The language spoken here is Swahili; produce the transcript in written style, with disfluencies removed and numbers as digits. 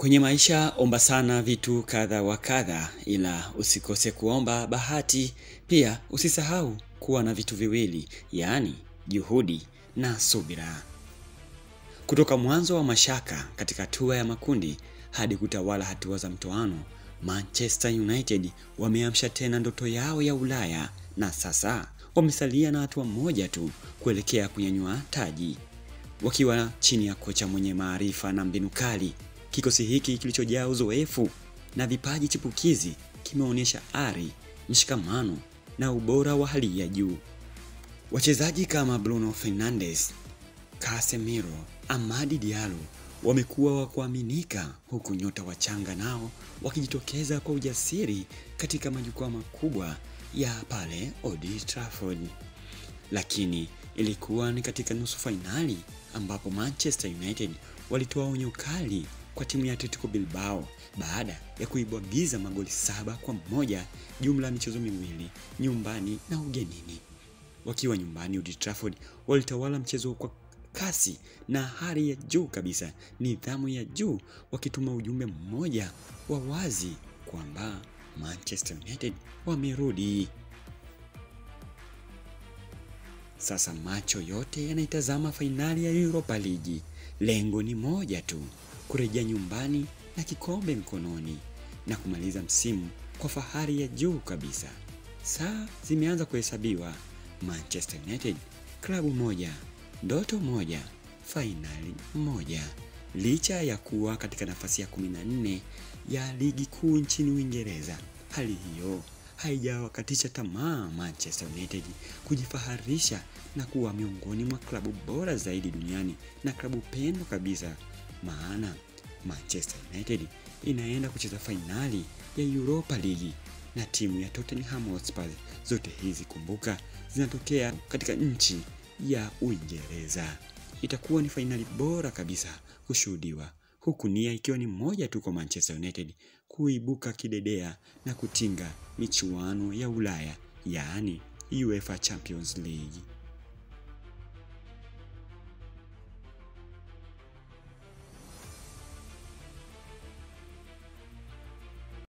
Kwenye maisha omba sana vitu kadha wa kadha, ila usikose kuomba bahati. Pia usisahau kuwa na vitu viwili, yaani juhudi na subira. Kutoka mwanzo wa mashaka katika hatua ya makundi hadi kutawala hatua za mtoano, Manchester United wameamsha tena ndoto yao ya Ulaya na sasa wamesalia na hatua moja tu kuelekea kunyanyua taji. Wakiwa chini ya kocha mwenye maarifa na mbinu kali, kikosi hiki kilichojaa uzoefu na vipaji chipukizi kimeonyesha ari, mshikamano na ubora wa hali ya juu. Wachezaji kama Bruno Fernandes, Casemiro, Amadi Diallo wamekuwa wa kuaminika, huku nyota wachanga nao wakijitokeza kwa ujasiri katika majukwaa makubwa ya pale Old Trafford. Lakini ilikuwa ni katika nusu finali ambapo Manchester United walitoa onyo kali kwa timu ya Atletico Bilbao baada ya kuibwagiza magoli 7-1, jumla michezo miwili nyumbani na ugenini. Wakiwa nyumbani Old Trafford walitawala mchezo kwa kasi na hali ya juu kabisa, nidhamu ya juu, wakituma ujumbe mmoja wa wazi kwamba Manchester United wamerudi. Sasa macho yote yanaitazama fainali ya Europa League. Lengo ni moja tu, kurejea nyumbani na kikombe mkononi na kumaliza msimu kwa fahari ya juu kabisa. Saa zimeanza kuhesabiwa. Manchester United, klabu moja, ndoto moja, fainali moja. Licha ya kuwa katika nafasi ya 14 ya ligi kuu nchini Uingereza, hali hiyo haijawakatisha tamaa Manchester United kujifaharisha na kuwa miongoni mwa klabu bora zaidi duniani na klabu pendwa kabisa. Maana Manchester United inaenda kucheza fainali ya Europa League na timu ya Tottenham Hotspur. Zote hizi kumbuka zinatokea katika nchi ya Uingereza. Itakuwa ni fainali bora kabisa kushuhudiwa, huku nia ikiwa ni moja tu kwa Manchester United kuibuka kidedea na kutinga michuano ya Ulaya, yaani UEFA Champions League.